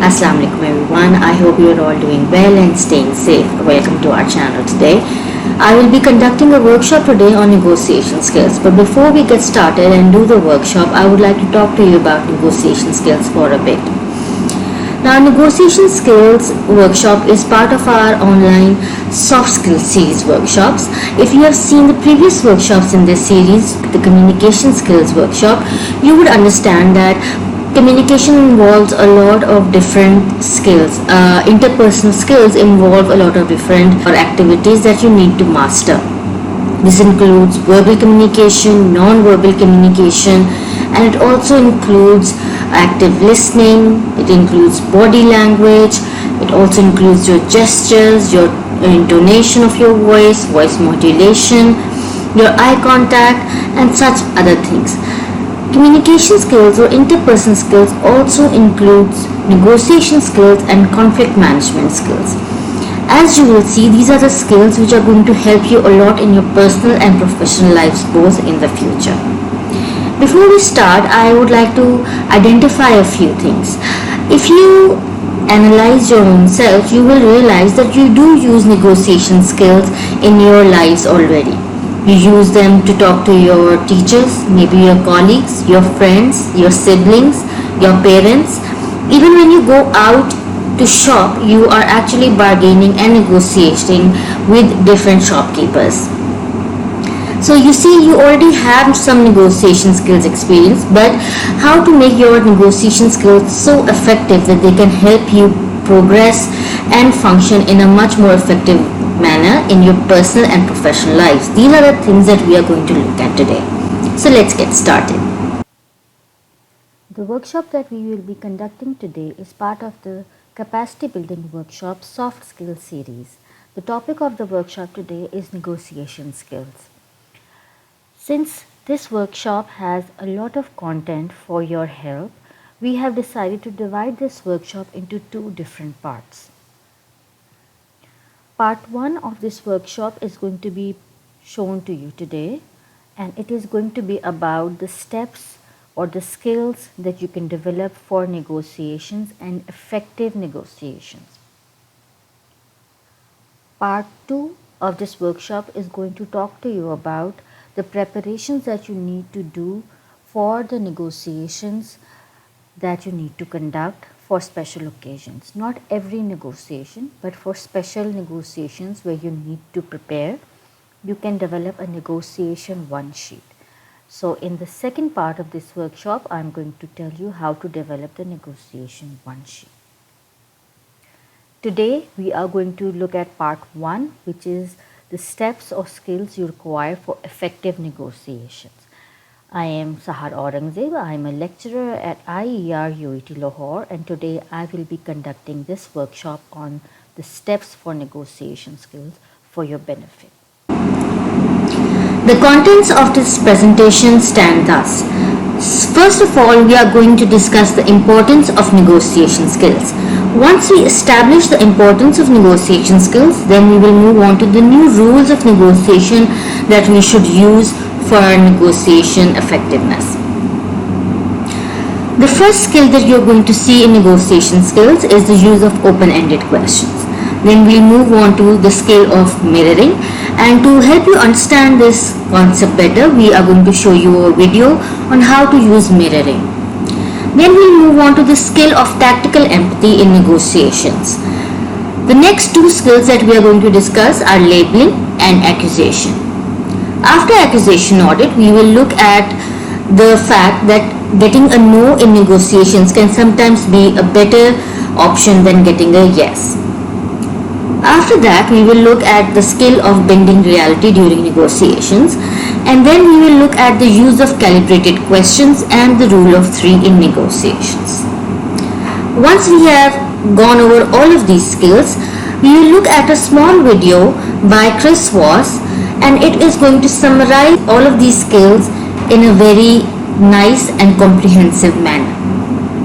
Assalamu alaikum everyone. I hope you are all doing well and staying safe. Welcome to our channel today. I will be conducting a workshop today on negotiation skills. But before we get started and do the workshop, I would like to talk to you about negotiation skills for a bit. Now, negotiation skills workshop is part of our online soft skills series workshops. If you have seen the previous workshops in this series, the communication skills workshop, you would understand that communication involves a lot of different skills. Interpersonal skills involve a lot of different activities that you need to master. This includes verbal communication, non-verbal communication, and it also includes active listening, it includes body language, it also includes your gestures, your intonation of your voice modulation, your eye contact, and such other things. Communication skills or interpersonal skills also includes negotiation skills and conflict management skills. As you will see, these are the skills which are going to help you a lot in your personal and professional lives both in the future. Before we start, I would like to identify a few things. If you analyze your own self, you will realize that you do use negotiation skills in your lives already. You use them to talk to your teachers, maybe your colleagues, your friends, your siblings, your parents. Even when you go out to shop, you are actually bargaining and negotiating with different shopkeepers. So you see, you already have some negotiation skills experience, but how to make your negotiation skills so effective that they can help you progress and function in a much more effective manner in your personal and professional lives. These are the things that we are going to look at today. So let's get started. The workshop that we will be conducting today is part of the Capacity Building Workshop Soft Skills series. The topic of the workshop today is negotiation skills. Since this workshop has a lot of content for your help, we have decided to divide this workshop into two different parts. Part 1 of this workshop is going to be shown to you today, and it is going to be about the steps or the skills that you can develop for negotiations and effective negotiations. Part 2 of this workshop is going to talk to you about the preparations that you need to do for the negotiations that you need to conduct for special occasions. Not every negotiation, but for special negotiations where you need to prepare, you can develop a negotiation one sheet. So in the second part of this workshop, I'm going to tell you how to develop the negotiation one sheet. Today, we are going to look at part 1, which is the steps or skills you require for effective negotiations. I am Sahar Aurangzeb. I am a lecturer at IER UET Lahore, and today I will be conducting this workshop on the steps for negotiation skills for your benefit. The contents of this presentation stand thus. First of all, we are going to discuss the importance of negotiation skills. Once we establish the importance of negotiation skills, then we will move on to the new rules of negotiation that we should use for our negotiation effectiveness. The first skill that you're going to see in negotiation skills is the use of open-ended questions. Then we move on to the skill of mirroring, and to help you understand this concept better, we are going to show you a video on how to use mirroring. Then we'll move on to the skill of tactical empathy in negotiations. The next two skills that we are going to discuss are labeling and accusation. After accusation audit, we will look at the fact that getting a no in negotiations can sometimes be a better option than getting a yes. After that, we will look at the skill of bending reality during negotiations, and then we will look at the use of calibrated questions and the rule of 3 in negotiations. Once we have gone over all of these skills, we will look at a small video by Chris Voss, and it is going to summarize all of these skills in a very nice and comprehensive manner.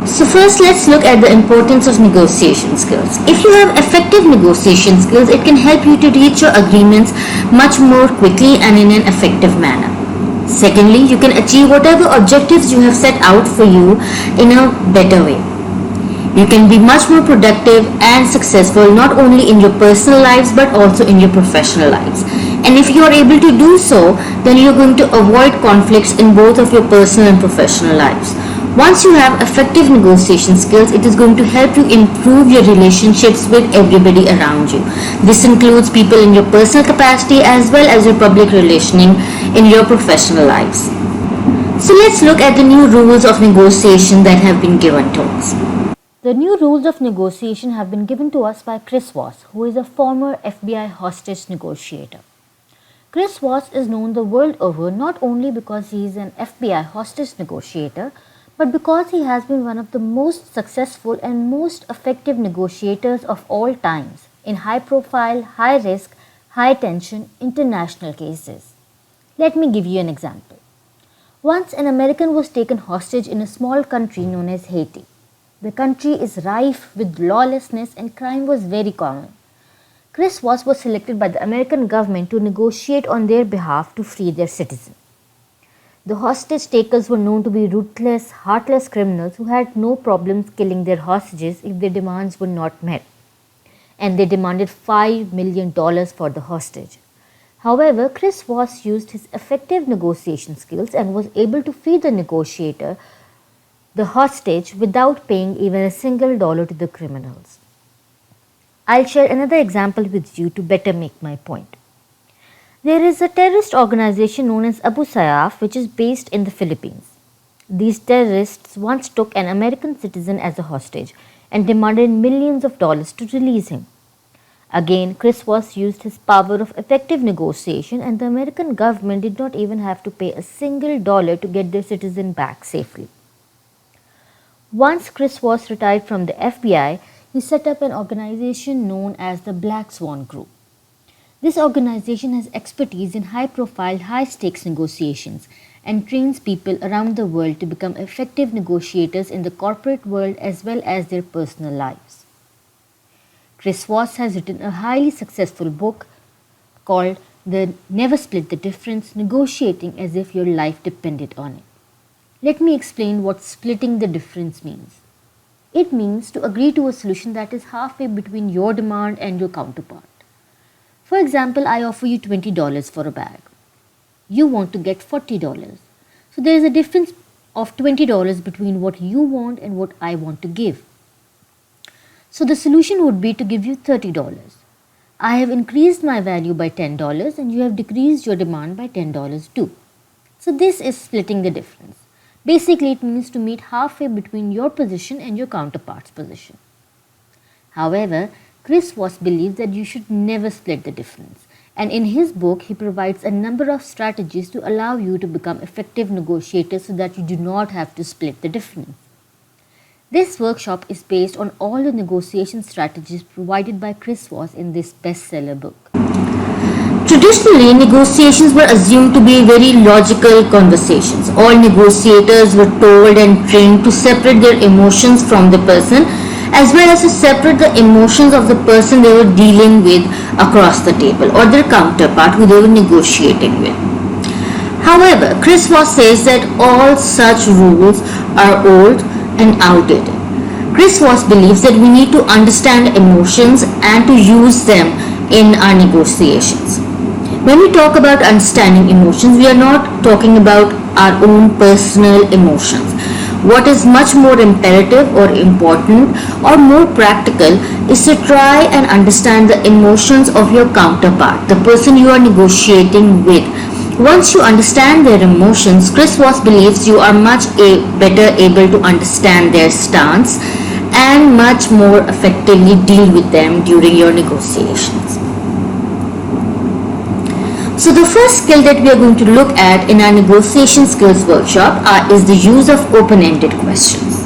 So first, let's look at the importance of negotiation skills. If you have effective negotiation skills, it can help you to reach your agreements much more quickly and in an effective manner. Secondly, you can achieve whatever objectives you have set out for you in a better way. You can be much more productive and successful not only in your personal lives but also in your professional lives. And if you are able to do so, then you're going to avoid conflicts in both of your personal and professional lives. Once you have effective negotiation skills, it is going to help you improve your relationships with everybody around you. This includes people in your personal capacity as well as your public relationing in your professional lives. So let's look at the new rules of negotiation that have been given to us. The new rules of negotiation have been given to us by Chris Voss, who is a former FBI hostage negotiator. Chris Voss is known the world over not only because he is an FBI hostage negotiator, but because he has been one of the most successful and most effective negotiators of all times in high-profile, high-risk, high-tension international cases. Let me give you an example. Once an American was taken hostage in a small country known as Haiti. The country is rife with lawlessness and crime was very common. Chris Voss was selected by the American government to negotiate on their behalf to free their citizen. The hostage takers were known to be ruthless, heartless criminals who had no problems killing their hostages if their demands were not met. And they demanded $5 million for the hostage. However, Chris Voss used his effective negotiation skills and was able to free the negotiator, the hostage, without paying even a single dollar to the criminals. I'll share another example with you to better make my point. There is a terrorist organization known as Abu Sayyaf which is based in the Philippines. These terrorists once took an American citizen as a hostage and demanded millions of dollars to release him. Again, Chris Voss used his power of effective negotiation and the American government did not even have to pay a single dollar to get their citizen back safely. Once Chris Voss retired from the FBI, he set up an organization known as the Black Swan Group. This organization has expertise in high-profile, high-stakes negotiations and trains people around the world to become effective negotiators in the corporate world as well as their personal lives. Chris Voss has written a highly successful book called The Never Split the Difference, Negotiating as if your life depended on it. Let me explain what splitting the difference means. It means to agree to a solution that is halfway between your demand and your counterpart. For example, I offer you $20 for a bag. You want to get $40. So there is a difference of $20 between what you want and what I want to give. So the solution would be to give you $30. I have increased my value by $10 and you have decreased your demand by $10 too. So this is splitting the difference. Basically, it means to meet halfway between your position and your counterpart's position. However, Chris Voss believes that you should never split the difference, and in his book, he provides a number of strategies to allow you to become effective negotiators so that you do not have to split the difference. This workshop is based on all the negotiation strategies provided by Chris Voss in this bestseller book. Traditionally, negotiations were assumed to be very logical conversations. All negotiators were told and trained to separate their emotions from the person as well as to separate the emotions of the person they were dealing with across the table or their counterpart who they were negotiating with. However, Chris Voss says that all such rules are old and outdated. Chris Voss believes that we need to understand emotions and to use them in our negotiations. When we talk about understanding emotions, we are not talking about our own personal emotions. What is much more imperative or important or more practical is to try and understand the emotions of your counterpart, the person you are negotiating with. Once you understand their emotions, Chris Voss believes you are much better able to understand their stance and much more effectively deal with them during your negotiations. So the first skill that we are going to look at in our negotiation skills workshop is the use of open-ended questions.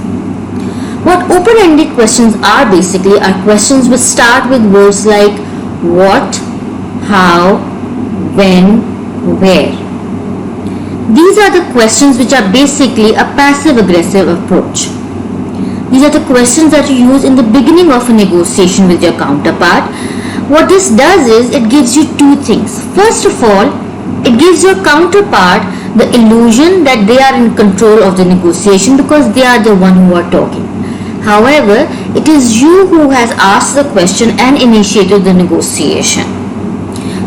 What open-ended questions are basically are questions which start with words like what, how, when, where. These are the questions which are basically a passive-aggressive approach. These are the questions that you use in the beginning of a negotiation with your counterpart. What this does is it gives you two things. First of all, it gives your counterpart the illusion that they are in control of the negotiation because they are the one who are talking. However, it is you who has asked the question and initiated the negotiation.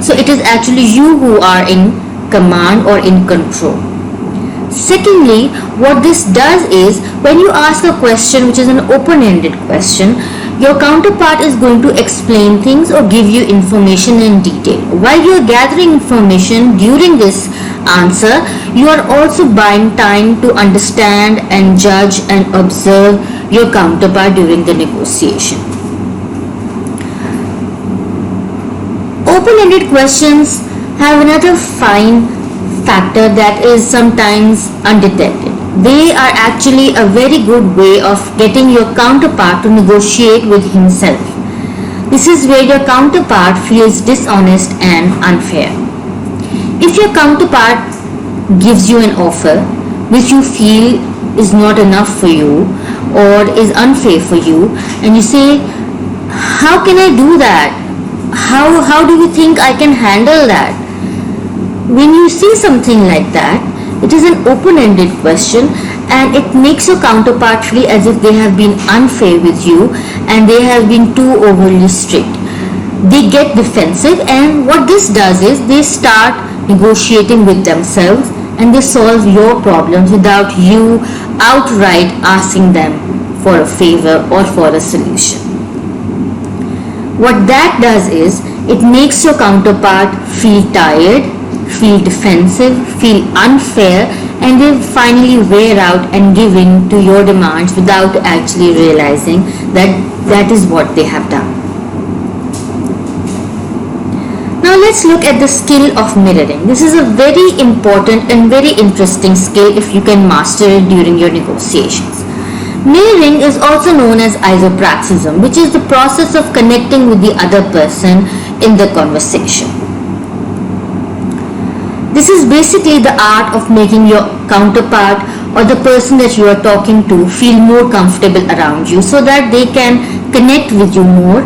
So it is actually you who are in command or in control. Secondly, what this does is, when you ask a question which is an open-ended question, your counterpart is going to explain things or give you information in detail. While you are gathering information during this answer, you are also buying time to understand and judge and observe your counterpart during the negotiation. Open-ended questions have another fine factor that is sometimes undetected. They are actually a very good way of getting your counterpart to negotiate with himself. This is where your counterpart feels dishonest and unfair. If your counterpart gives you an offer which you feel is not enough for you or is unfair for you, and you say, how can I do that? How do you think I can handle that? When you see something like that, it is an open-ended question, and it makes your counterpart feel as if they have been unfair with you and they have been too overly strict. They get defensive, and what this does is they start negotiating with themselves and they solve your problems without you outright asking them for a favor or for a solution. What that does is, it makes your counterpart feel tired, feel defensive, feel unfair, and they finally wear out and give in to your demands without actually realizing that that is what they have done. Now let's look at the skill of mirroring. This is a very important and very interesting skill if you can master it during your negotiations. Mirroring is also known as isopraxism, which is the process of connecting with the other person in the conversation. This is basically the art of making your counterpart or the person that you are talking to feel more comfortable around you so that they can connect with you more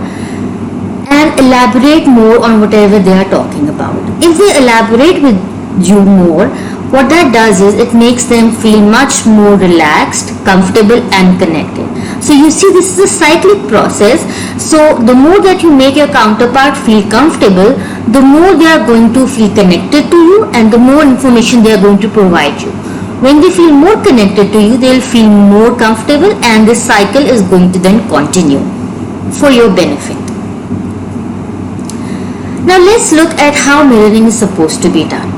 and elaborate more on whatever they are talking about. If they elaborate with you more, what that does is it makes them feel much more relaxed, comfortable and connected. So you see, this is a cyclic process. So the more that you make your counterpart feel comfortable, the more they are going to feel connected to you and the more information they are going to provide you. When they feel more connected to you, they will feel more comfortable, and this cycle is going to then continue for your benefit. Now let's look at how mirroring is supposed to be done.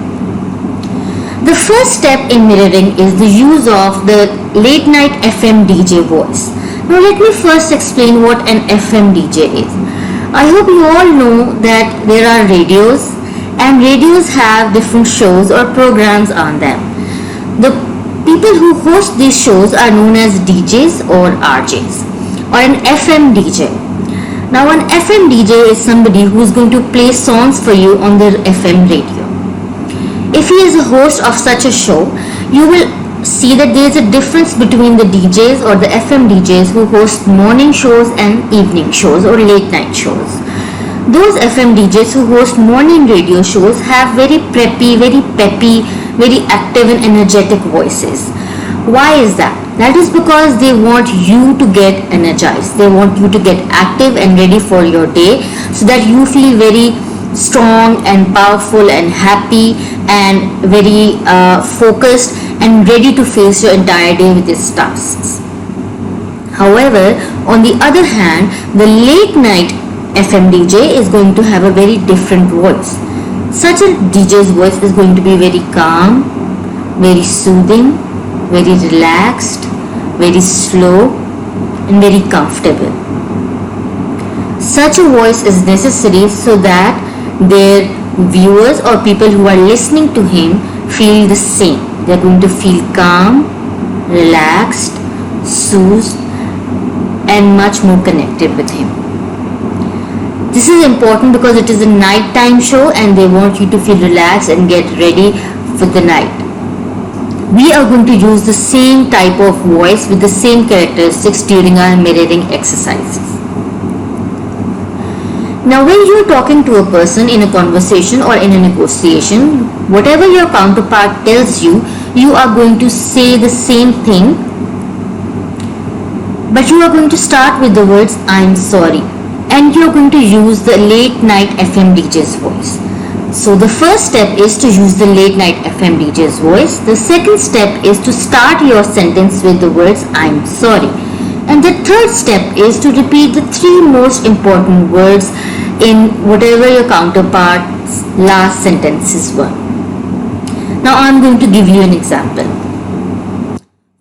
The first step in mirroring is the use of the late night FM DJ voice. Now let me first explain what an FM DJ is. I hope you all know that there are radios, and radios have different shows or programs on them. The people who host these shows are known as DJs or RJs, or an FM DJ. Now an FM DJ is somebody who is going to play songs for you on their FM radio. If he is a host of such a show, you will see that there is a difference between the DJs or the FM DJs who host morning shows and evening shows or late night shows. Those FM DJs who host morning radio shows have very preppy, very peppy, very active and energetic voices. Why is that? That is because they want you to get energized. They want you to get active and ready for your day so that you feel very strong and powerful and happy and very focused and ready to face your entire day with its tasks. However, on the other hand, the late night FM DJ is going to have a very different voice. Such a DJ's voice is going to be very calm, very soothing, very relaxed, very slow and very comfortable. Such a voice is necessary so that their viewers or people who are listening to him feel the same. They are going to feel calm, relaxed, soothed and much more connected with him. This is important because it is a nighttime show and they want you to feel relaxed and get ready for the night. We are going to use the same type of voice with the same characteristics during our mirroring exercises. Now when you are talking to a person in a conversation or in a negotiation, whatever your counterpart tells you, you are going to say the same thing But you are going to start with the words I'm sorry, and you are going to use the late night FM DJ's voice. So the first step is to use the late night FM DJ's voice. The second step is to start your sentence with the words I'm sorry. And the third step is to repeat the three most important words in whatever your counterpart's last sentences were. Now I'm going to give you an example.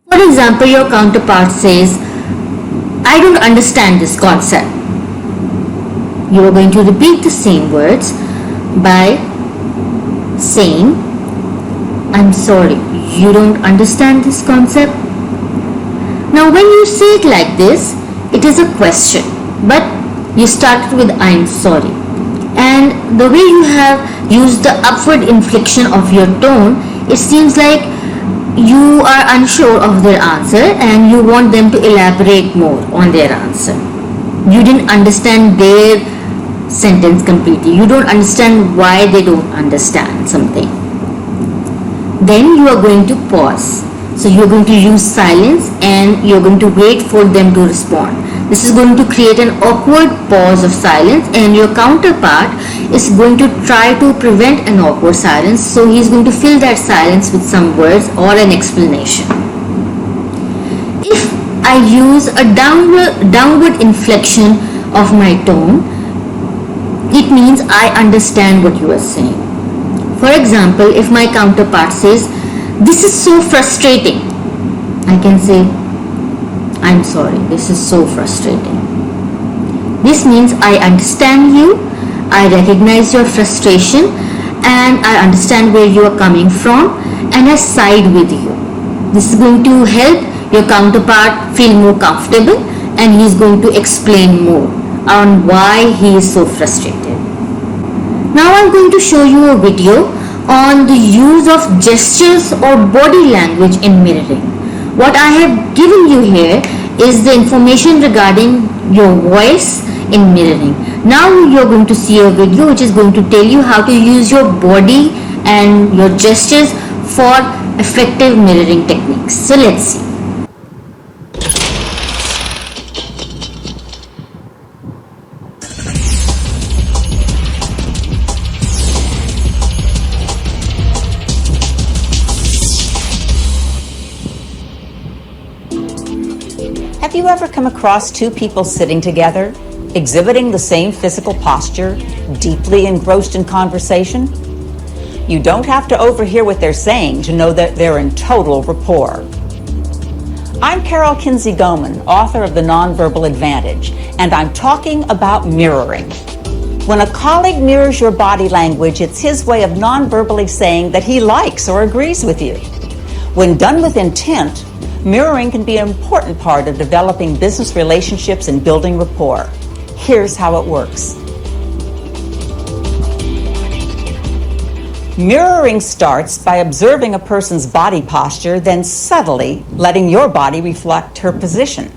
For example, your counterpart says, I don't understand this concept. You are going to repeat the same words by saying, I'm sorry, you don't understand this concept. Now when you say it like this, it is a question, but you started with I'm sorry. And the way you have used the upward inflection of your tone, it seems like you are unsure of their answer and you want them to elaborate more on their answer. You didn't understand their sentence completely. You don't understand why they don't understand something. Then you are going to pause. So you are going to use silence and you are going to wait for them to respond. This is going to create an awkward pause of silence, and your counterpart is going to try to prevent an awkward silence. So he is going to fill that silence with some words or an explanation. If I use a downward inflection of my tone, it means I understand what you are saying. For example, if my counterpart says, this is so frustrating, I can say, I'm sorry, this is so frustrating. This means I understand you, I recognize your frustration, and I understand where you are coming from, and I side with you. This is going to help your counterpart feel more comfortable, and he is going to explain more on why he is so frustrated. Now I'm going to show you a video on the use of gestures or body language in mirroring. What I have given you here is the information regarding your voice in mirroring. Now you are going to see a video which is going to tell you how to use your body and your gestures for effective mirroring techniques. So let's see. Have you ever come across two people sitting together, exhibiting the same physical posture, deeply engrossed in conversation? You don't have to overhear what they're saying to know that they're in total rapport. I'm Carol Kinsey Goman, author of The Nonverbal Advantage, and I'm talking about mirroring. When a colleague mirrors your body language, it's his way of nonverbally saying that he likes or agrees with you. When done with intent, mirroring can be an important part of developing business relationships and building rapport. Here's how it works. Mirroring starts by observing a person's body posture, then subtly letting your body reflect her position.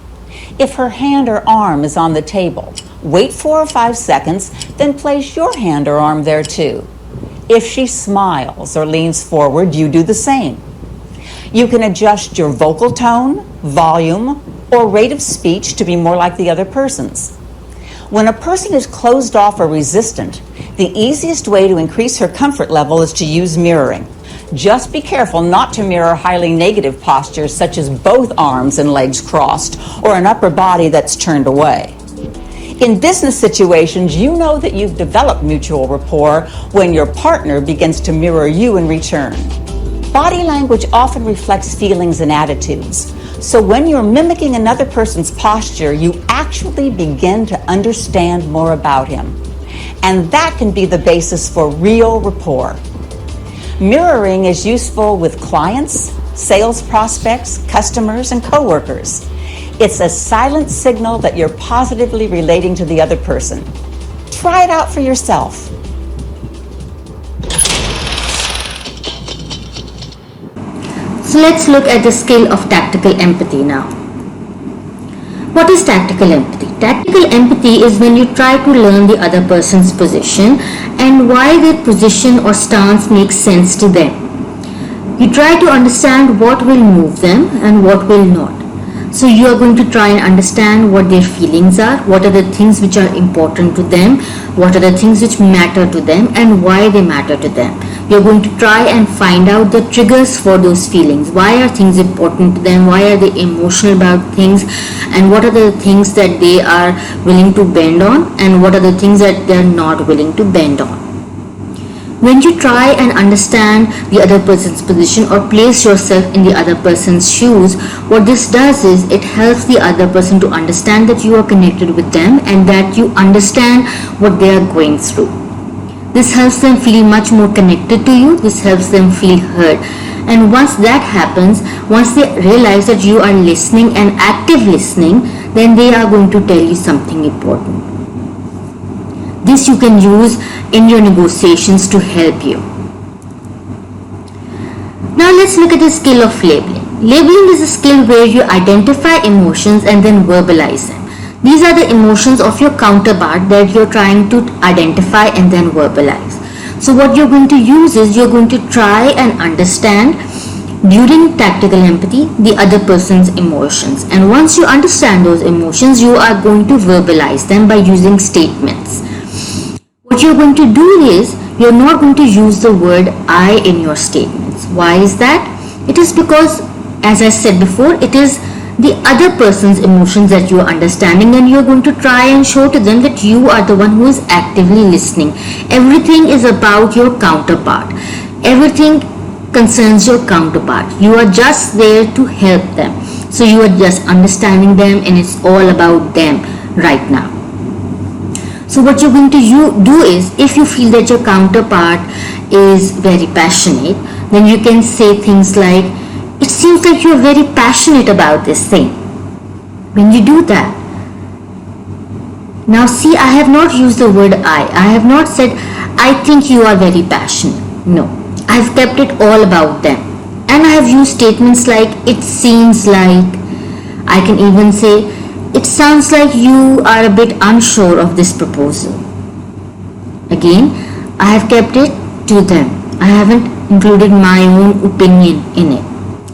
If her hand or arm is on the table, wait 4 or 5 seconds, then place your hand or arm there too. If she smiles or leans forward, you do the same. You can adjust your vocal tone, volume, or rate of speech to be more like the other person's. When a person is closed off or resistant, the easiest way to increase her comfort level is to use mirroring. Just be careful not to mirror highly negative postures such as both arms and legs crossed or an upper body that's turned away. In business situations, you know that you've developed mutual rapport when your partner begins to mirror you in return. Body language often reflects feelings and attitudes. So when you're mimicking another person's posture, you actually begin to understand more about him. And that can be the basis for real rapport. Mirroring is useful with clients, sales prospects, customers, and coworkers. It's a silent signal that you're positively relating to the other person. Try it out for yourself. So let's look at the skill of tactical empathy now. What is tactical empathy? Tactical empathy is when you try to learn the other person's position and why their position or stance makes sense to them. You try to understand what will move them and what will not. So you are going to try and understand what their feelings are, what are the things which are important to them, what are the things which matter to them, and why they matter to them. You're going to try and find out the triggers for those feelings. Why are things important to them? Why are they emotional about things? And what are the things that they are willing to bend on? And what are the things that they're not willing to bend on? When you try and understand the other person's position or place yourself in the other person's shoes, what this does is it helps the other person to understand that you are connected with them and that you understand what they are going through. This helps them feel much more connected to you. This helps them feel heard. And once that happens, once they realize that you are listening and active listening, then they are going to tell you something important. This you can use in your negotiations to help you. Now let's look at the skill of labeling. Labeling is a skill where you identify emotions and then verbalize them. These are the emotions of your counterpart that you're trying to identify and then verbalize. So what you're going to use is you're going to try and understand during tactical empathy the other person's emotions. And once you understand those emotions, you are going to verbalize them by using statements. What you're going to do is you're not going to use the word I in your statements. Why is that? It is because, as I said before, it is the other person's emotions that you are understanding, and you're going to try and show to them that you are the one who is actively listening. Everything is about your counterpart. Everything concerns your counterpart. You are just there to help them. So you are just understanding them, and it's all about them right now. So what you're going to do is, if you feel that your counterpart is very passionate, then you can say things like, it seems like you're very passionate about this thing. When you do that, now see, I have not used the word I have not said, I think you are very passionate. No, I've kept it all about them. And I have used statements like, it seems like. I can even say, it sounds like you are a bit unsure of this proposal. Again, I have kept it to them. I haven't included my own opinion in it.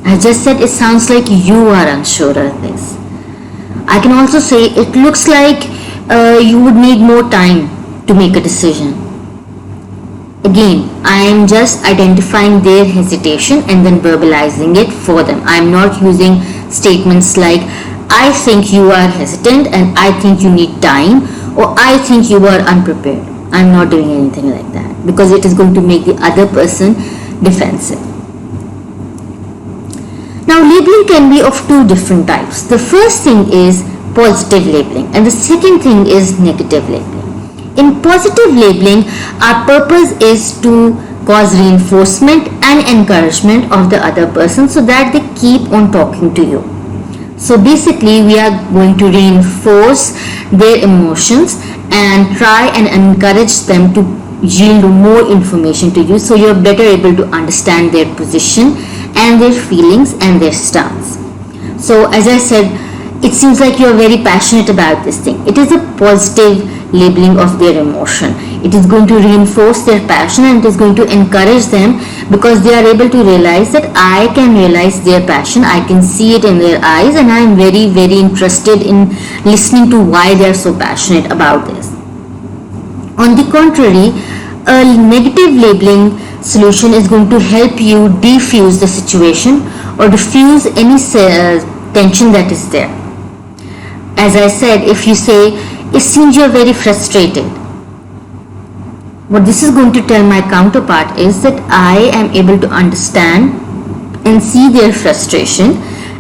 I just said it sounds like you are unsure of this. I can also say it looks like you would need more time to make a decision. Again, I am just identifying their hesitation and then verbalizing it for them. I am not using statements like, I think you are hesitant and I think you need time, or I think you are unprepared. I'm not doing anything like that because it is going to make the other person defensive. Now labeling can be of two different types. The first thing is positive labeling and the second thing is negative labeling. In positive labeling, our purpose is to cause reinforcement and encouragement of the other person so that they keep on talking to you. So basically we are going to reinforce their emotions and try and encourage them to yield more information to you so you're better able to understand their position and their feelings and their stance. So as I said, it seems like you're very passionate about this thing. It is a positive labeling of their emotion. It is going to reinforce their passion and it is going to encourage them because they are able to realize that I can realize their passion, I can see it in their eyes, and I am very, very interested in listening to why they are so passionate about this. On the contrary, a negative labeling solution is going to help you defuse the situation or diffuse any tension that is there. As I said, if you say, it seems you are very frustrated, what this is going to tell my counterpart is that I am able to understand and see their frustration,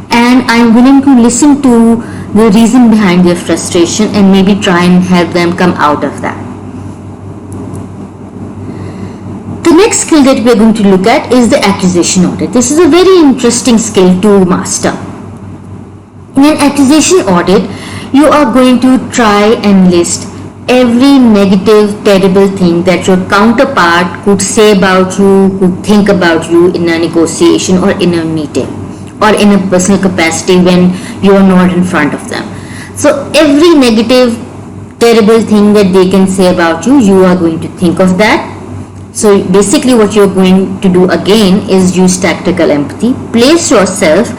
and I am willing to listen to the reason behind their frustration and maybe try and help them come out of that. The next skill that we are going to look at is the accusation audit. This is a very interesting skill to master. In an accusation audit, you are going to try and list every negative, terrible thing that your counterpart could say about you, could think about you in a negotiation or in a meeting or in a personal capacity when you are not in front of them. So every negative, terrible thing that they can say about you, you are going to think of that. So basically what you're going to do again is use tactical empathy. Place yourself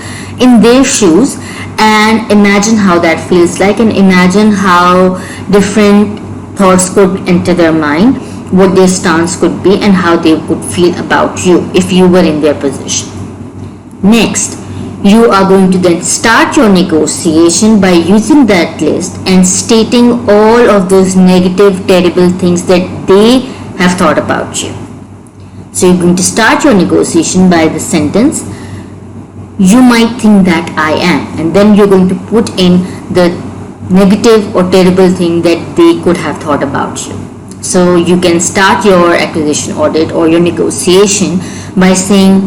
in their shoes and imagine how that feels like, and imagine how different thoughts could enter their mind, what their stance could be, and how they would feel about you if you were in their position. Next, you are going to then start your negotiation by using that list and stating all of those negative, terrible things that they have thought about you. So you're going to start your negotiation by the sentence, "You might think that I am," and then you're going to put in the negative or terrible thing that they could have thought about you. So you can start your acquisition audit or your negotiation by saying,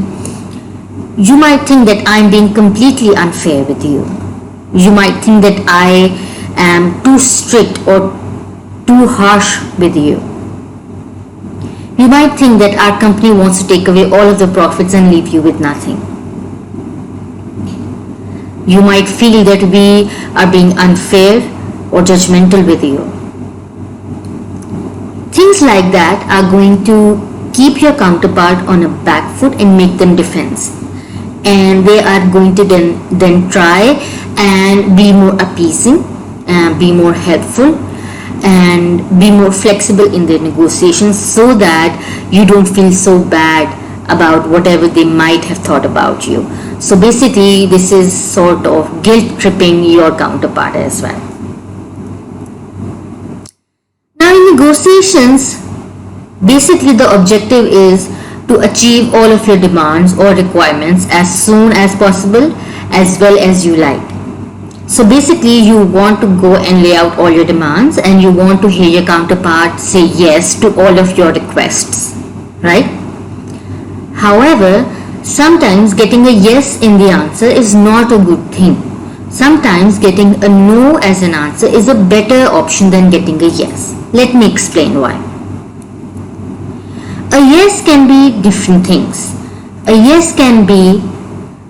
"You might think that I'm being completely unfair with you. You might think that I am too strict or too harsh with you. You might think that our company wants to take away all of the profits and leave you with nothing. You might feel that we are being unfair or judgmental with you." Things like that are going to keep your counterpart on a back foot and make them defensive. And they are going to then try and be more appeasing, be more helpful, and be more flexible in their negotiations so that you don't feel so bad about whatever they might have thought about you. So basically, this is sort of guilt tripping your counterpart as well. Now in negotiations, basically the objective is to achieve all of your demands or requirements as soon as possible, as well as you like. So basically you want to go and lay out all your demands and you want to hear your counterpart say yes to all of your requests, right? However, sometimes getting a yes in the answer is not a good thing. Sometimes getting a no as an answer is a better option than getting a yes. Let me explain why. A yes can be different things. A yes can be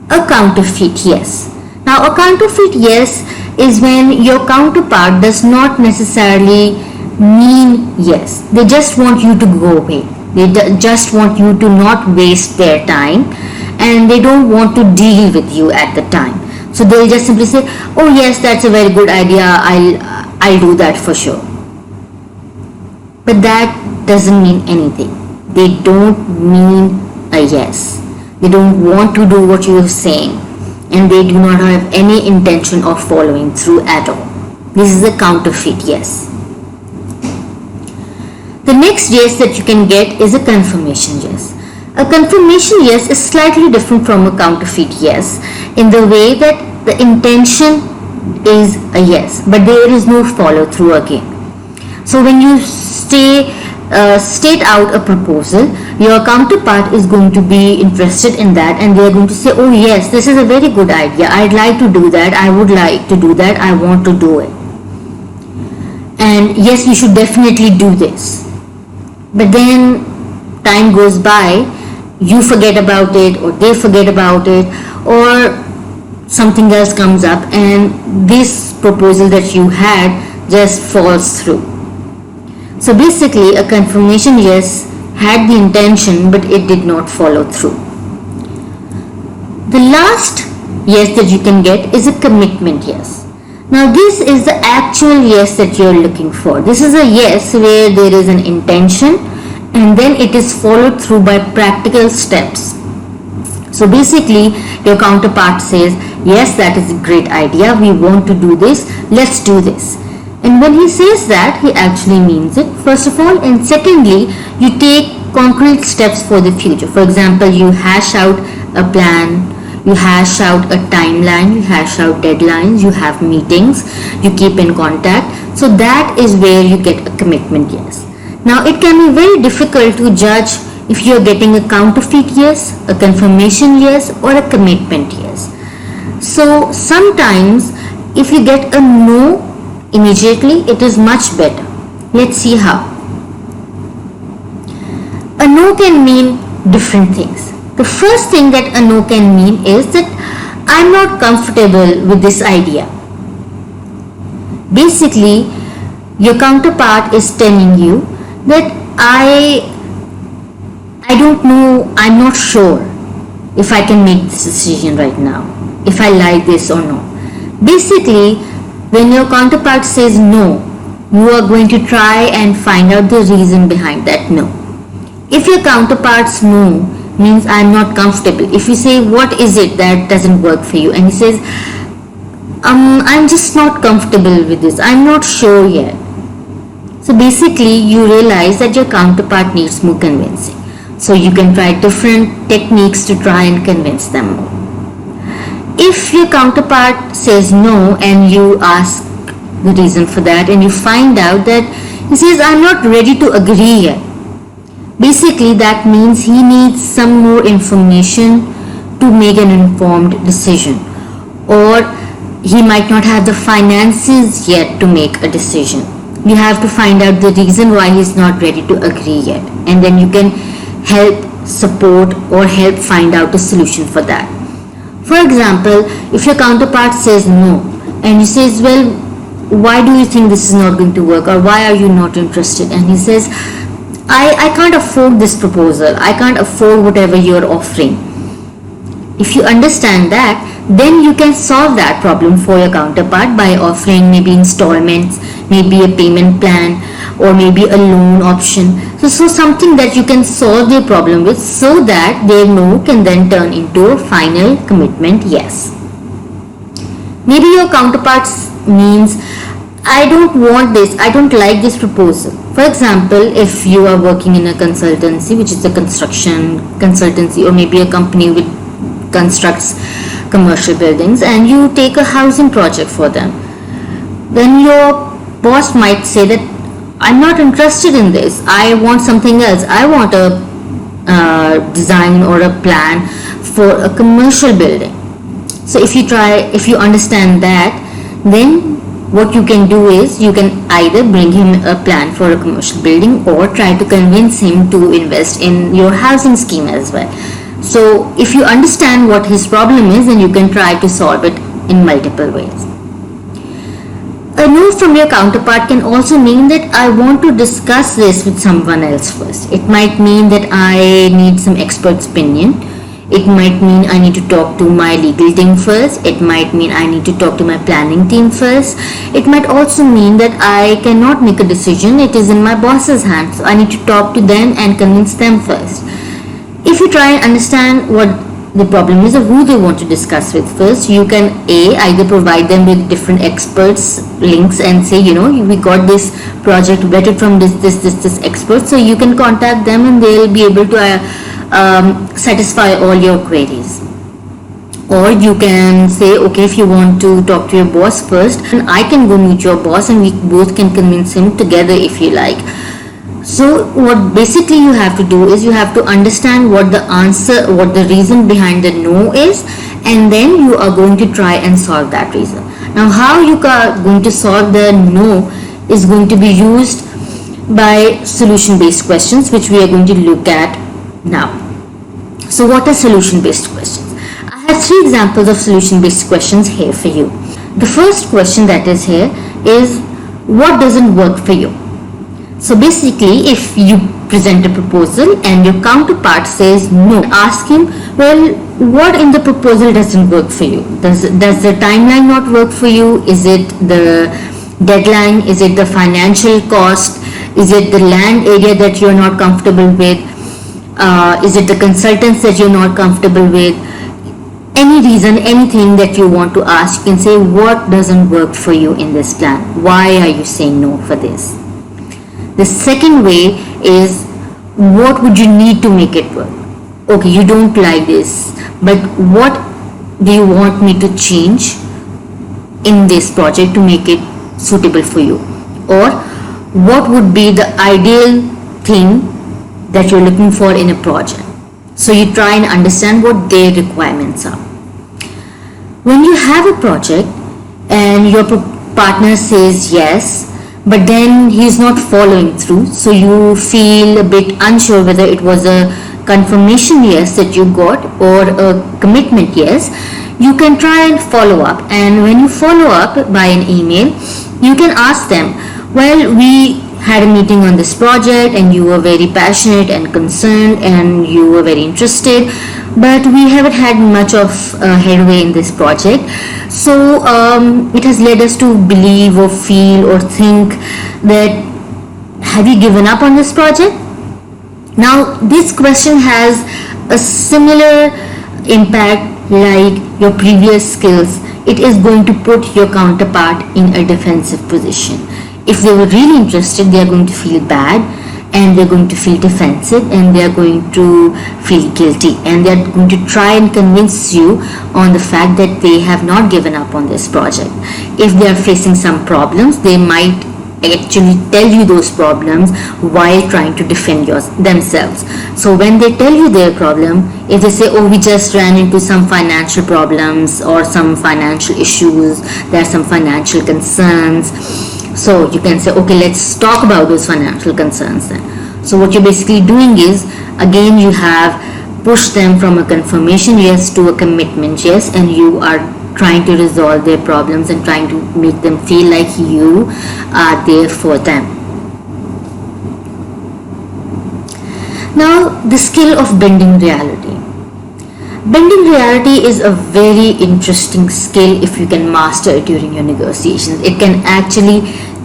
a counterfeit yes. Now a counterfeit yes is when your counterpart does not necessarily mean yes. They just want you to go away. They just want you to not waste their time, and they don't want to deal with you at the time. So they'll just simply say, "Oh yes, that's a very good idea. I'll do that for sure." But that doesn't mean anything. They don't mean a yes. They don't want to do what you're saying, and they do not have any intention of following through at all. This is a counterfeit yes. The next yes that you can get is a confirmation yes. A confirmation yes is slightly different from a counterfeit yes in the way that the intention is a yes, but there is no follow through again. So when you state out a proposal, your counterpart is going to be interested in that, and they are going to say, "Oh yes, this is a very good idea. I'd like to do that. I would like to do that. I want to do it. And yes, we should definitely do this." But then time goes by, you forget about it, or they forget about it, or something else comes up, and this proposal that you had just falls through. So basically, a confirmation yes had the intention, but it did not follow through. The last yes that you can get is a commitment yes. Now this is the actual yes that you're looking for. This is a yes where there is an intention and then it is followed through by practical steps. So basically your counterpart says, "Yes, that is a great idea. We want to do this. Let's do this." And when he says that, he actually means it, first of all. And secondly, you take concrete steps for the future. For example, you hash out a plan, you hash out a timeline, you hash out deadlines, you have meetings, you keep in contact. So that is where you get a commitment yes. Now it can be very difficult to judge if you are getting a counterfeit yes, a confirmation yes, or a commitment yes. So sometimes if you get a no immediately, it is much better. Let's see how. A no can mean different things. The first thing that a no can mean is that I'm not comfortable with this idea. Basically, your counterpart is telling you that I don't know, I'm not sure if I can make this decision right now, if I like this or not. Basically, when your counterpart says no, you are going to try and find out the reason behind that no. If your counterpart's no means I'm not comfortable, if you say what is it that doesn't work for you, and he says I'm just not comfortable with this, I'm not sure yet. So basically you realize that your counterpart needs more convincing. So you can try different techniques to try and convince them more. If your counterpart says no and you ask the reason for that and you find out that he says I'm not ready to agree yet, basically that means he needs some more information to make an informed decision, or he might not have the finances yet to make a decision. You have to find out the reason why he's not ready to agree yet, and then you can help support or help find out a solution for that. For example, if your counterpart says no and he says, well, why do you think this is not going to work, or why are you not interested, and he says I can't afford this proposal, I can't afford whatever you're offering. If you understand that, then you can solve that problem for your counterpart by offering maybe installments, maybe a payment plan, or maybe a loan option. So something that you can solve their problem with, so that their no can then turn into a final commitment yes. Maybe your counterpart means I don't want this, I don't like this proposal. For example, if you are working in a consultancy, which is a construction consultancy, or maybe a company which constructs commercial buildings, and you take a housing project for them, then your boss might say that I'm not interested in this, I want something else, I want a design or a plan for a commercial building. So if you understand that, then what you can do is you can either bring him a plan for a commercial building or try to convince him to invest in your housing scheme as well. So if you understand what his problem is, then you can try to solve it in multiple ways. A no from your counterpart can also mean that I want to discuss this with someone else first. It might mean that I need some expert's opinion. It might mean I need to talk to my legal team first. It might mean I need to talk to my planning team first. It might also mean that I cannot make a decision. It is in my boss's hands. So I need to talk to them and convince them first. If you try and understand what the problem is or who they want to discuss with first, you can either provide them with different experts links and say, we got this project vetted from this expert, so you can contact them and they'll be able to satisfy all your queries. Or you can say, okay, if you want to talk to your boss first, and I can go meet your boss and we both can convince him together if you like. So what basically you have to do is you have to understand what the reason behind the no is, and then you are going to try and solve that reason. Now how you are going to solve the no is going to be used by solution-based questions, which we are going to look at now. So what are solution-based questions? I have 3 examples of solution-based questions here for you. The first question that is here is, what doesn't work for you? So basically, if you present a proposal and your counterpart says no, ask him, well, what in the proposal doesn't work for you? Does the timeline not work for you? Is it the deadline? Is it the financial cost? Is it the land area that you're not comfortable with? Is it the consultants that you're not comfortable with? Any reason, anything that you want to ask, you can say, what doesn't work for you in this plan? Why are you saying no for this? The second way is, what would you need to make it work? Okay, you don't like this, but what do you want me to change in this project to make it suitable for you? Or what would be the ideal thing that you're looking for in a project? So you try and understand what their requirements are. When you have a project and your partner says yes, but then he's not following through, so you feel a bit unsure whether it was a confirmation yes that you got or a commitment yes, you can try and follow up. And when you follow up by an email, you can ask them, well, we had a meeting on this project and you were very passionate and concerned and you were very interested, but we haven't had much of headway in this project. So it has led us to believe or feel or think that, have you given up on this project? Now this question has a similar impact like your previous skills. It is going to put your counterpart in a defensive position. If they were really interested, they are going to feel bad and they're going to feel defensive and they are going to feel guilty, and they're going to try and convince you on the fact that they have not given up on this project. If they are facing some problems, they might actually tell you those problems while trying to defend themselves. So when they tell you their problem, if they say, oh, we just ran into some financial problems or some financial issues, there are some financial concerns, so you can say, okay, let's talk about those financial concerns then. So what you're basically doing is, again, you have pushed them from a confirmation yes to a commitment yes, and you are trying to resolve their problems and trying to make them feel like you are there for them. Now, the skill of bending reality. Bending reality is a very interesting skill if you can master it during your negotiations. It can actually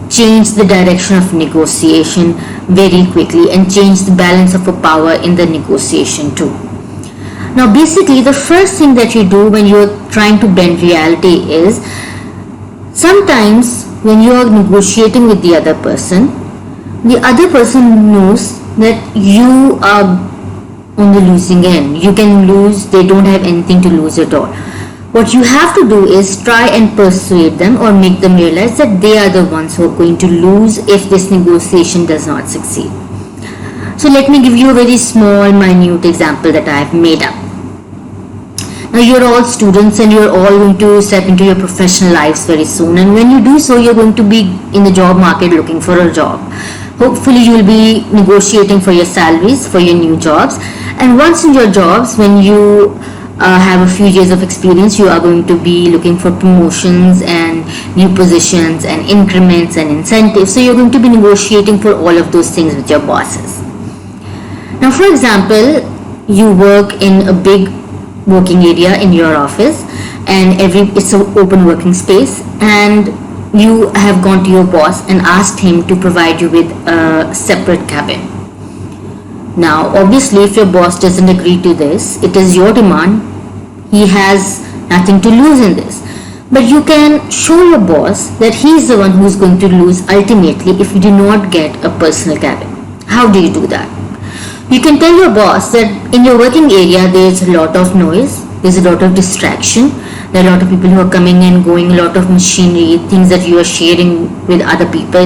change the direction of negotiation very quickly and change the balance of power in the negotiation too. Now basically the first thing that you do when you're trying to bend reality is, sometimes when you are negotiating with the other person knows that you are on the losing end. You can lose, they don't have anything to lose at all. What you have to do is try and persuade them or make them realize that they are the ones who are going to lose if this negotiation does not succeed. So let me give you a very small, minute example that I have made up. Now you're all students and you're all going to step into your professional lives very soon, and when you do so, you're going to be in the job market looking for a job. Hopefully you will be negotiating for your salaries for your new jobs, and once in your jobs, when you have a few years of experience, you are going to be looking for promotions and new positions and increments and incentives. So you're going to be negotiating for all of those things with your bosses. Now for example, you work in a big working area in your office and it's an open working space, and you have gone to your boss and asked him to provide you with a separate cabin. Now obviously if your boss doesn't agree to this, it is your demand, he has nothing to lose in this, but you can show your boss that he is the one who is going to lose ultimately if you do not get a personal cabin. How do you do that? You can tell your boss that in your working area there is a lot of noise, there's a lot of distraction, there are a lot of people who are coming and going, a lot of machinery, things that you are sharing with other people,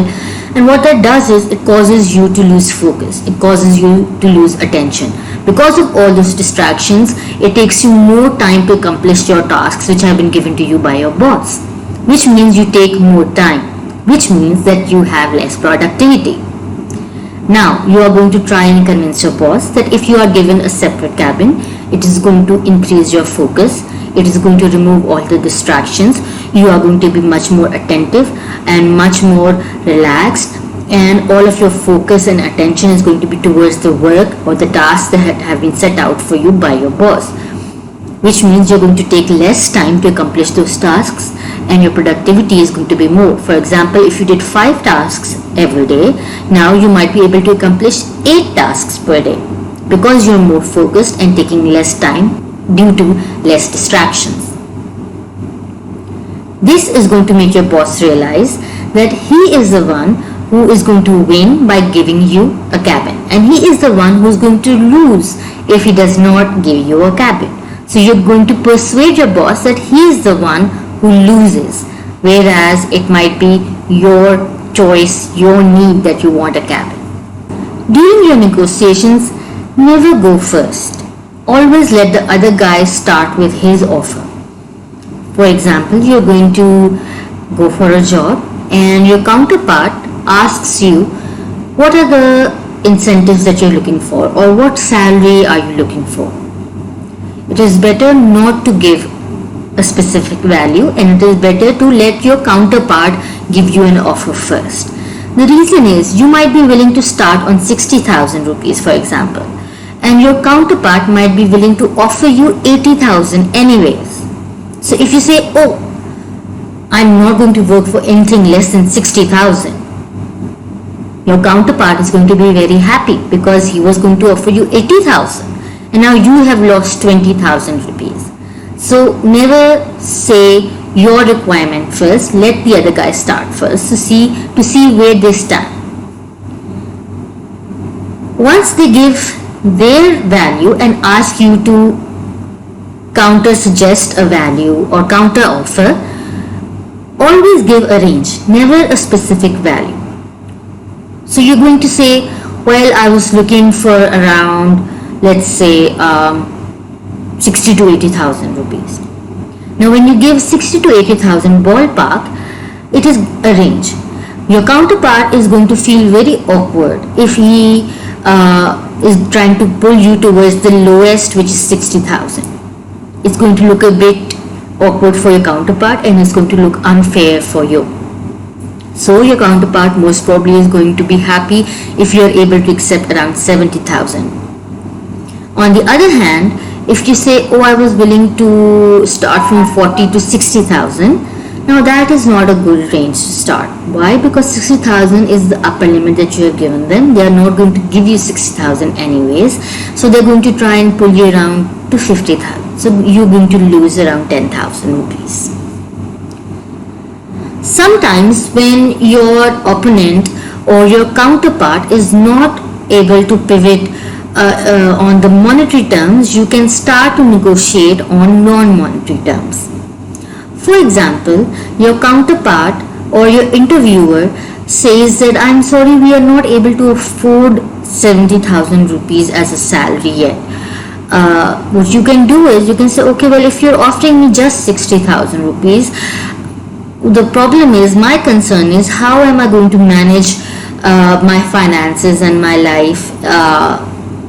and what that does is it causes you to lose focus, it causes you to lose attention. Because of all those distractions, it takes you more time to accomplish your tasks which have been given to you by your boss, which means you take more time, which means that you have less productivity. Now you are going to try and convince your boss that if you are given a separate cabin, it is going to increase your focus, it is going to remove all the distractions, you are going to be much more attentive and much more relaxed, and all of your focus and attention is going to be towards the work or the tasks that have been set out for you by your boss, which means you're going to take less time to accomplish those tasks and your productivity is going to be more. For example, if you did 5 tasks every day, now you might be able to accomplish 8 tasks per day because you're more focused and taking less time due to less distractions. This is going to make your boss realize that he is the one who is going to win by giving you a cabin, and he is the one who is going to lose if he does not give you a cabin. So you're going to persuade your boss that he is the one who loses, whereas it might be your choice, your need that you want a cabin. During your negotiations, never go first. Always let the other guy start with his offer. For example, you're going to go for a job and your counterpart asks you what are the incentives that you're looking for or what salary are you looking for. It is better not to give a specific value, and it is better to let your counterpart give you an offer first. The reason is you might be willing to start on 60,000 rupees, for example, and your counterpart might be willing to offer you 80,000 anyways. So if you say, oh, I'm not going to work for anything less than 60,000, your counterpart is going to be very happy because he was going to offer you 80,000 and now you have lost 20,000 rupees. So never say your requirement first, let the other guy start first to see where they stand. Once they give their value and ask you to counter suggest a value or counter offer, always give a range, never a specific value. So you're going to say, well, I was looking for around, let's say, 60 to 80,000 rupees. Now when you give 60 to 80,000 ballpark, it is a range. Your counterpart is going to feel very awkward if he is trying to pull you towards the lowest, which is 60,000. It's going to look a bit awkward for your counterpart and it's going to look unfair for you. So your counterpart most probably is going to be happy if you are able to accept around 70,000. On the other hand, if you say, oh, I was willing to start from 40 to 60,000, now that is not a good range to start. Why? Because 60,000 is the upper limit that you have given them. They are not going to give you 60,000 anyways. So they're going to try and pull you around to 50,000. So you're going to lose around 10,000 rupees. Sometimes when your opponent or your counterpart is not able to pivot on the monetary terms, you can start to negotiate on non-monetary terms. For example, your counterpart or your interviewer says that I'm sorry, we are not able to afford 70,000 rupees as a salary yet. What you can do is you can say, okay, well, if you're offering me just 60,000 rupees, the problem is, my concern is, how am I going to manage my finances and my life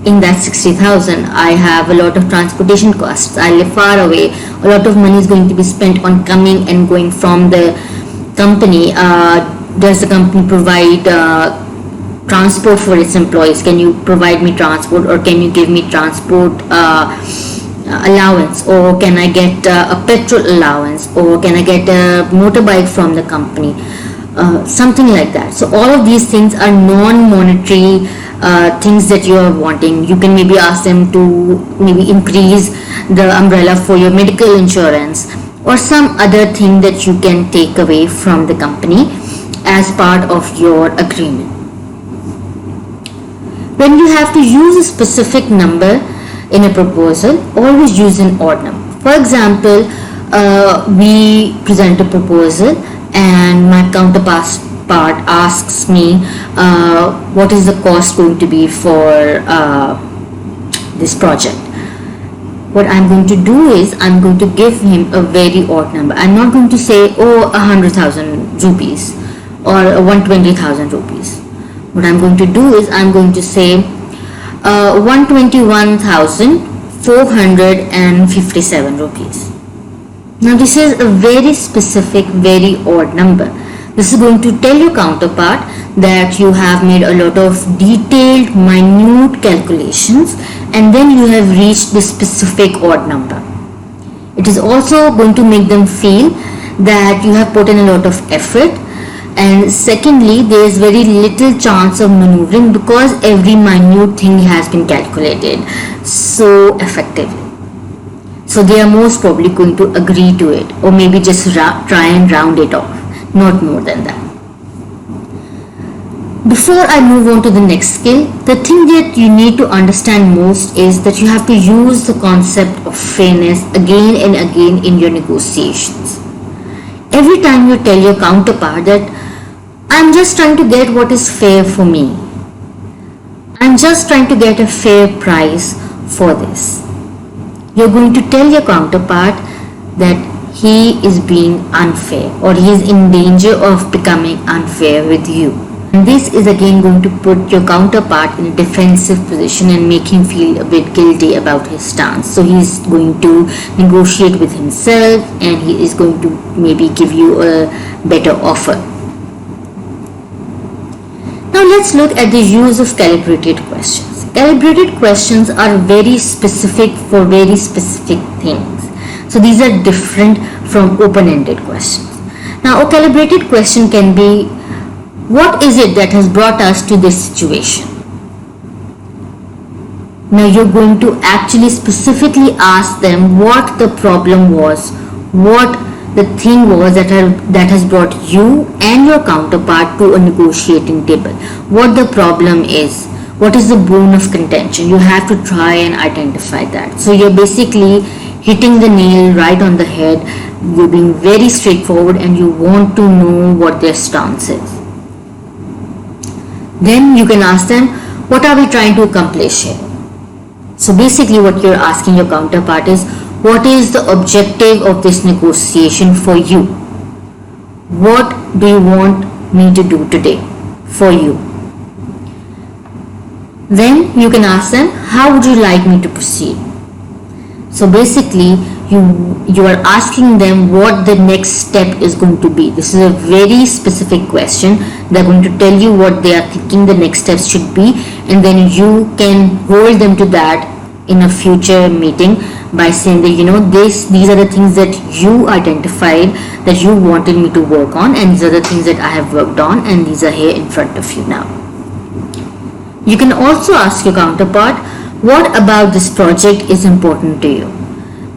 in that 60,000? I have a lot of transportation costs. I live far away. A lot of money is going to be spent on coming and going from the company. Does the company provide transport for its employees? Can you provide me transport, or can you give me transport allowance, or can I get a petrol allowance, or can I get a motorbike from the company? Something like that. So all of these things are non-monetary things that you are wanting. You can maybe ask them to maybe increase the umbrella for your medical insurance, or some other thing that you can take away from the company as part of your agreement. When you have to use a specific number in a proposal, always use an odd number. For example, we present a proposal and my counterpart asks me what is the cost going to be for this project. What I'm going to do is I'm going to give him a very odd number. I'm not going to say, oh, 100,000 rupees or 120,000 rupees. What I'm going to do is I'm going to say 121,457 rupees. Now this is a very specific, very odd number. This is going to tell your counterpart that you have made a lot of detailed, minute calculations and then you have reached the specific odd number. It is also going to make them feel that you have put in a lot of effort, and secondly, there is very little chance of maneuvering because every minute thing has been calculated so effectively. So they are most probably going to agree to it, or maybe just try and round it off, not more than that. Before I move on to the next skill, the thing that you need to understand most is that you have to use the concept of fairness again and again in your negotiations. Every time you tell your counterpart that I'm just trying to get what is fair for me, I'm just trying to get a fair price for this, you're going to tell your counterpart that he is being unfair or he is in danger of becoming unfair with you. And this is again going to put your counterpart in a defensive position and make him feel a bit guilty about his stance. So he is going to negotiate with himself and he is going to maybe give you a better offer. Now let's look at the use of calibrated questions. Calibrated questions are very specific for very specific things. So these are different from open-ended questions. Now a calibrated question can be, what is it that has brought us to this situation? Now you're going to actually specifically ask them what the problem was, what the thing was that has brought you and your counterpart to a negotiating table, what the problem is, what is the bone of contention. You have to try and identify that. So you're basically hitting the nail right on the head. You're being very straightforward and you want to know what their stance is. Then you can ask them, what are we trying to accomplish here? So basically what you're asking your counterpart is, what is the objective of this negotiation for you? What do you want me to do today for you? Then you can ask them, how would you like me to proceed? So basically you are asking them what the next step is going to be. This is a very specific question. They're going to tell you what they are thinking the next steps should be, and then you can hold them to that in a future meeting by saying that these are the things that you identified that you wanted me to work on, and these are the things that I have worked on, and these are here in front of you now. You can also ask your counterpart, what about this project is important to you?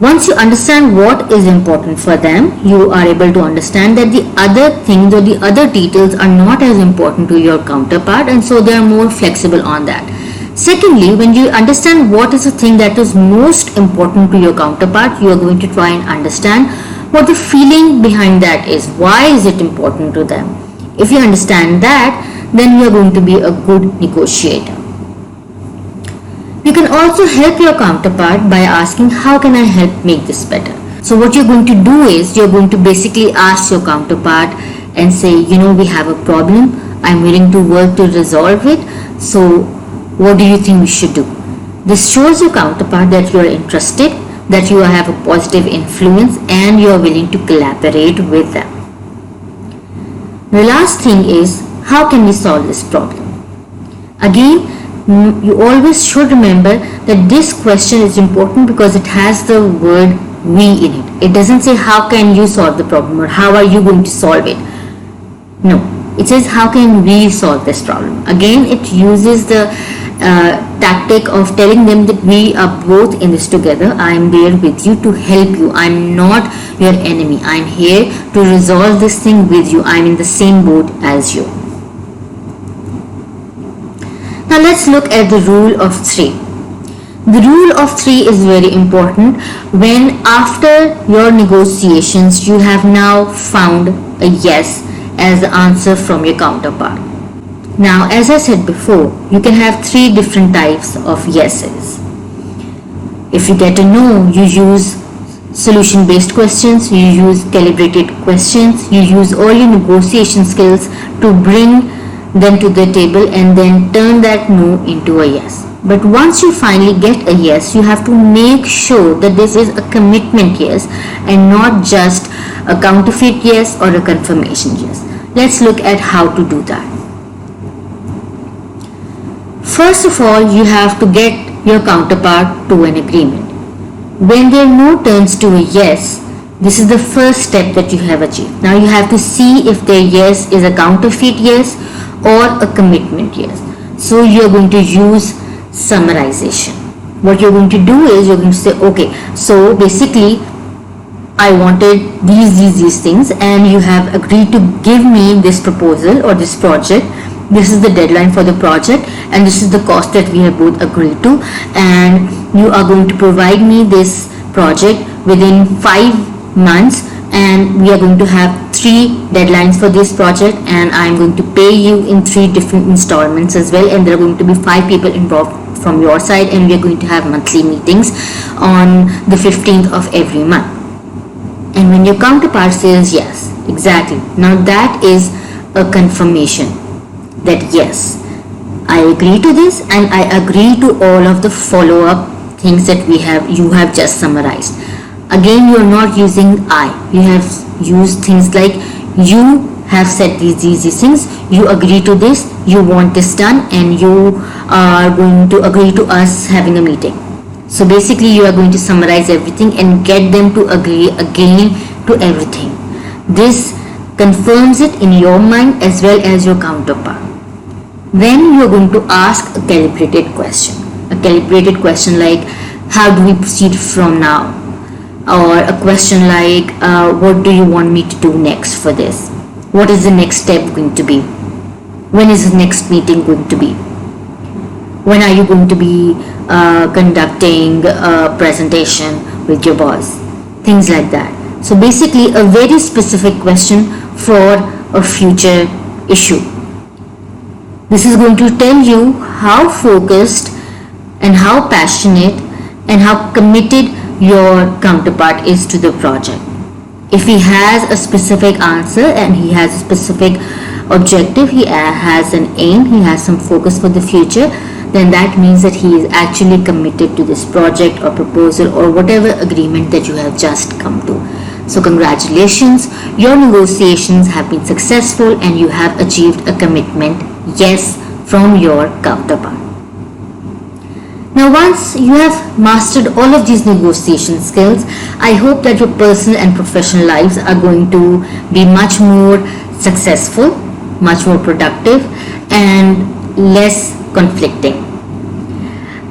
Once you understand what is important for them, you are able to understand that the other things or the other details are not as important to your counterpart, and so they are more flexible on that. Secondly, when you understand what is the thing that is most important to your counterpart, you are going to try and understand what the feeling behind that is. Why is it important to them? If you understand that, then you are going to be a good negotiator. You can also help your counterpart by asking, how can I help make this better? So what you're going to do is, you're going to basically ask your counterpart and say, we have a problem. I'm willing to work to resolve it. So what do you think we should do? This shows your counterpart that you are interested, that you have a positive influence, and you are willing to collaborate with them. The last thing is, how can we solve this problem? Again, you always should remember that this question is important because it has the word we in it. It doesn't say how can you solve the problem or how are you going to solve it. No, it says how can we solve this problem. Again, it uses the tactic of telling them that we are both in this together. I am there with you to help you. I'm not your enemy. I'm here to resolve this thing with you. I'm in the same boat as you. Now let's look at the rule of 3. The rule of 3 is very important when after your negotiations you have now found a yes as the answer from your counterpart. Now, as I said before, you can have 3 different types of yeses. If you get a no, you use solution-based questions, you use calibrated questions, you use all your negotiation skills to bring them to the table and then turn that no into a yes. But once you finally get a yes, you have to make sure that this is a commitment yes and not just a counterfeit yes or a confirmation yes. Let's look at how to do that. First of all, you have to get your counterpart to an agreement. When their no turns to a yes, this is the first step that you have achieved. Now you have to see if their yes is a counterfeit yes or a commitment yes. So you're going to use summarization. What you're going to do is you're going to say, okay, so basically I wanted these things and you have agreed to give me this proposal or this project. This is the deadline for the project and this is the cost that we have both agreed to, and you are going to provide me this project within 5 months, and we are going to have 3 deadlines for this project, and I am going to pay you in 3 different installments as well, and there are going to be 5 people involved from your side, and we are going to have monthly meetings on the 15th of every month. And when your counterpart says yes, exactly, now that is a confirmation that yes, I agree to this and I agree to all of the follow-up things that you have just summarized. Again, you are not using I. You have used things like you have said these things, you agree to this, you want this done and you are going to agree to us having a meeting. So basically you are going to summarize everything and get them to agree again to everything. This confirms it in your mind as well as your counterpart. Then you are going to ask a calibrated question. A calibrated question like, how do we proceed from now? Or a question like, what do you want me to do next for this? What is the next step going to be? When is the next meeting going to be? When are you going to be conducting a presentation with your boss? Things like that. So basically a very specific question for a future issue. This is going to tell you how focused and how passionate and how committed your counterpart is to the project. If he has a specific answer and he has a specific objective, he has an aim, he has some focus for the future, then that means that he is actually committed to this project or proposal or whatever agreement that you have just come to. So congratulations, your negotiations have been successful and you have achieved a commitment, yes, from your counterpart. Now once you have mastered all of these negotiation skills, I hope that your personal and professional lives are going to be much more successful, much more productive and less conflicting.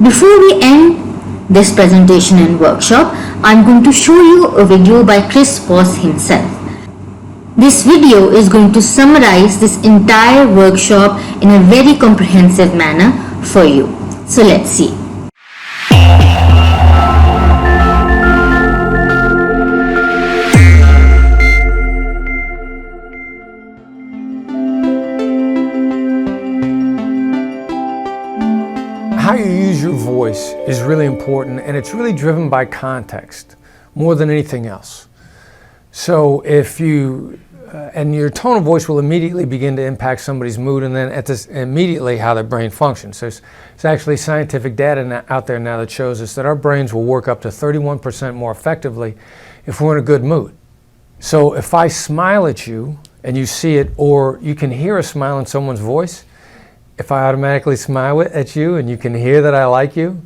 Before we end this presentation and workshop, I'm going to show you a video by Chris Voss himself. This video is going to summarize this entire workshop in a very comprehensive manner for you. So let's see. How you use your voice is really important, and it's really driven by context more than anything else. So if you, and your tone of voice will immediately begin to impact somebody's mood, and then immediately how their brain functions. There's actually scientific data out there now that shows us that our brains will work up to 31% more effectively if we're in a good mood. So if I smile at you and you see it, or you can hear a smile in someone's voice, if I automatically smile at you and you can hear that I like you,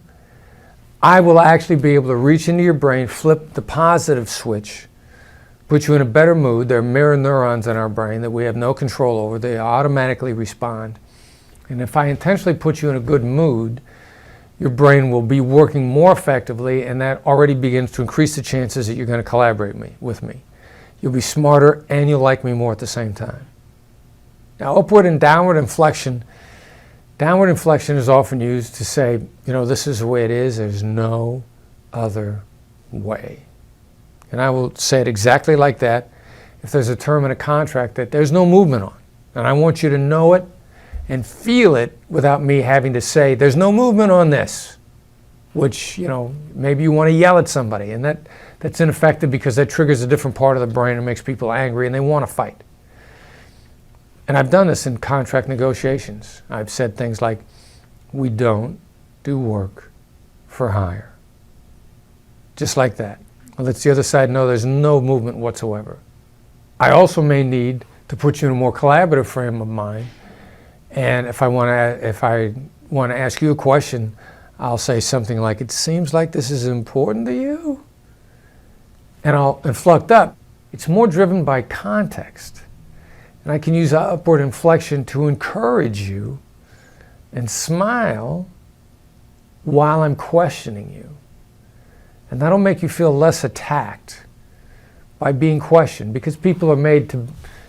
I will actually be able to reach into your brain, flip the positive switch, put you in a better mood. There are mirror neurons in our brain that we have no control over. They automatically respond. And if I intentionally put you in a good mood, your brain will be working more effectively, and that already begins to increase the chances that you're going to collaborate with me. You'll be smarter and you'll like me more at the same time. Now, upward and downward inflection. Downward inflection is often used to say, this is the way it is, there's no other way. And I will say it exactly like that if there's a term in a contract that there's no movement on. And I want you to know it and feel it without me having to say, there's no movement on this, which, maybe you want to yell at somebody, and that's ineffective because that triggers a different part of the brain and makes people angry and they want to fight. And I've done this in contract negotiations. I've said things like, we don't do work for hire. Just like that. Well, lets the other side know there's no movement whatsoever. I also may need to put you in a more collaborative frame of mind. And if I want to ask you a question, I'll say something like, it seems like this is important to you. And I'll inflect up. It's more driven by context. And I can use upward inflection to encourage you and smile while I'm questioning you. And that'll make you feel less attacked by being questioned, because people are made to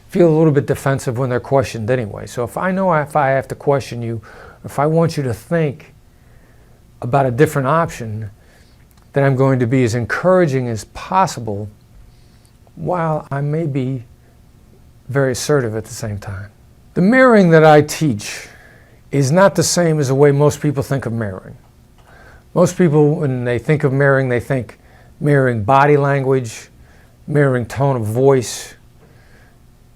feel a little bit defensive when they're questioned anyway. So if I know if I have to question you, if I want you to think about a different option, then I'm going to be as encouraging as possible while I may be very assertive at the same time. The mirroring that I teach is not the same as the way most people think of mirroring. Most people, when they think of mirroring, they think mirroring body language, mirroring tone of voice,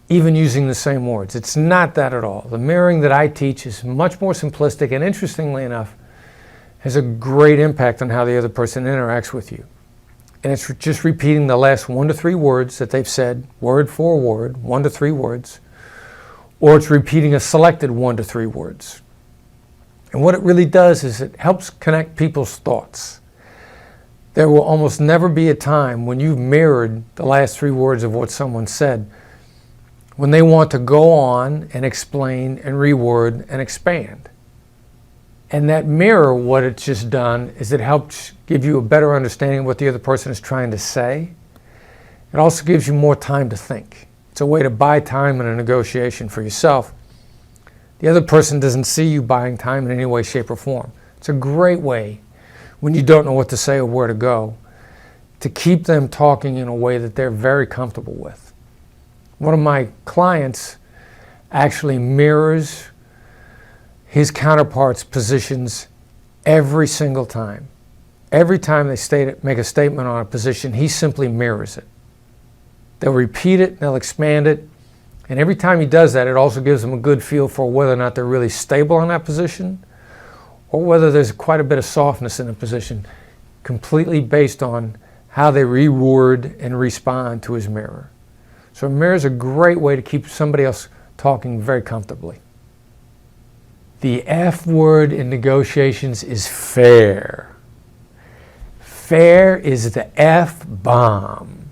even using the same words. It's not that at all. The mirroring that I teach is much more simplistic, and interestingly enough, has a great impact on how the other person interacts with you. And it's just repeating the last 1 to 3 words that they've said, word for word, 1 to 3 words, or it's repeating a selected 1 to 3 words. And what it really does is it helps connect people's thoughts. There will almost never be a time when you've mirrored the last 3 words of what someone said when they want to go on and explain and reword and expand. And that mirror, what it's just done is it helps give you a better understanding of what the other person is trying to say. It also gives you more time to think. It's a way to buy time in a negotiation for yourself. The other person doesn't see you buying time in any way, shape, or form. It's a great way, when you don't know what to say or where to go, to keep them talking in a way that they're very comfortable with. One of my clients actually mirrors his counterpart's positions every single time. Every time they make a statement on a position, he simply mirrors it. They'll repeat it, they'll expand it, and every time he does that, it also gives them a good feel for whether or not they're really stable on that position or whether there's quite a bit of softness in the position, completely based on how they reword and respond to his mirror. So a mirror is a great way to keep somebody else talking very comfortably. The F word in negotiations is fair. Fair is the F-bomb.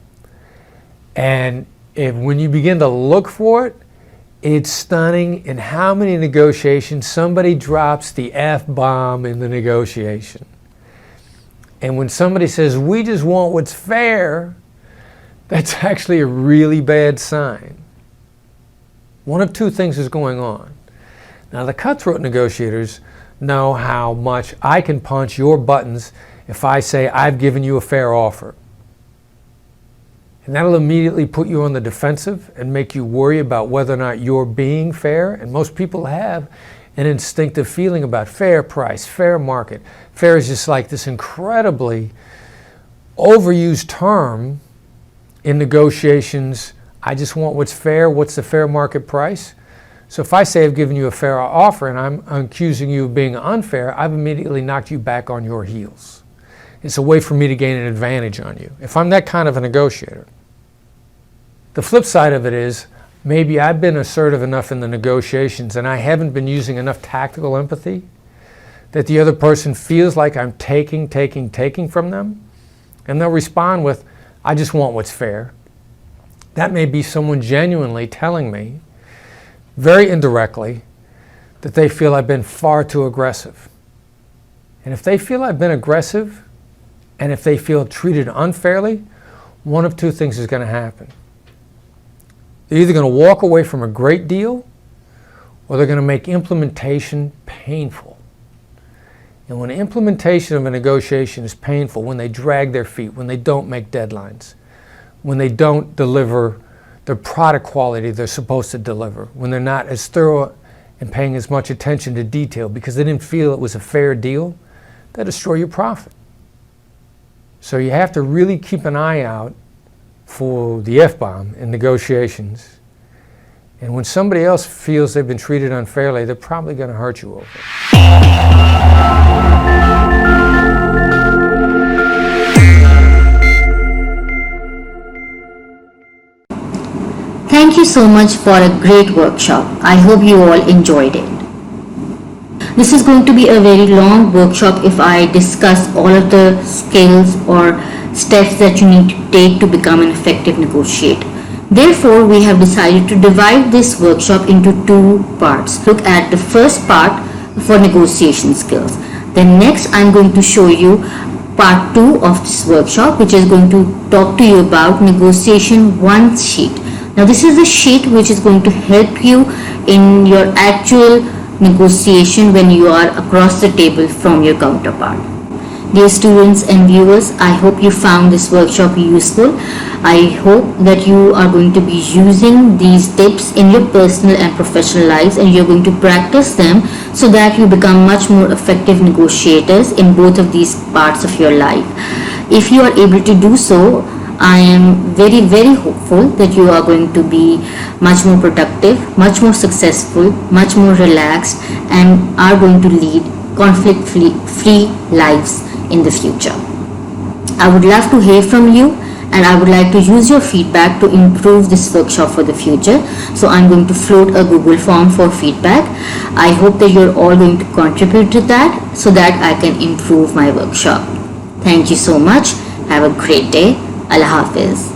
And when you begin to look for it, it's stunning in how many negotiations somebody drops the F-bomb in the negotiation. And when somebody says, we just want what's fair, that's actually a really bad sign. One of 2 things is going on. Now, the cutthroat negotiators know how much I can punch your buttons if I say I've given you a fair offer. And that'll immediately put you on the defensive and make you worry about whether or not you're being fair. And most people have an instinctive feeling about fair price, fair market. Fair is just like this incredibly overused term in negotiations. I just want what's fair. What's the fair market price? So if I say I've given you a fair offer and I'm accusing you of being unfair, I've immediately knocked you back on your heels. It's a way for me to gain an advantage on you, if I'm that kind of a negotiator. The flip side of it is, maybe I've been assertive enough in the negotiations and I haven't been using enough tactical empathy that the other person feels like I'm taking from them, and they'll respond with, I just want what's fair. That may be someone genuinely telling me, very indirectly, that they feel I've been far too aggressive. And if they feel I've been aggressive, and if they feel treated unfairly, one of 2 things is going to happen. They're either going to walk away from a great deal, or they're going to make implementation painful. And when implementation of a negotiation is painful, when they drag their feet, when they don't make deadlines, when they don't deliver the product quality they're supposed to deliver, when they're not as thorough and paying as much attention to detail because they didn't feel it was a fair deal, they destroy your profit. So you have to really keep an eye out for the F-bomb in negotiations. And when somebody else feels they've been treated unfairly, they're probably going to hurt you over it. Thank you so much for a great workshop. I hope you all enjoyed it. This is going to be a very long workshop if I discuss all of the skills or steps that you need to take to become an effective negotiator. Therefore, we have decided to divide this workshop into 2 parts. Look at the first part for negotiation skills. Then next, I'm going to show you part 2 of this workshop, which is going to talk to you about negotiation 1 sheet. Now, this is a sheet which is going to help you in your actual negotiation when you are across the table from your counterpart. Dear students and viewers, I hope you found this workshop useful. I hope that you are going to be using these tips in your personal and professional lives, and you're going to practice them so that you become much more effective negotiators in both of these parts of your life. If you are able to do so, I am very, very hopeful that you are going to be much more productive, much more successful, much more relaxed, and are going to lead conflict-free lives in the future. I would love to hear from you, and I would like to use your feedback to improve this workshop for the future. So I'm going to float a Google form for feedback. I hope that you're all going to contribute to that so that I can improve my workshop. Thank you so much. Have a great day. Allah Hafiz.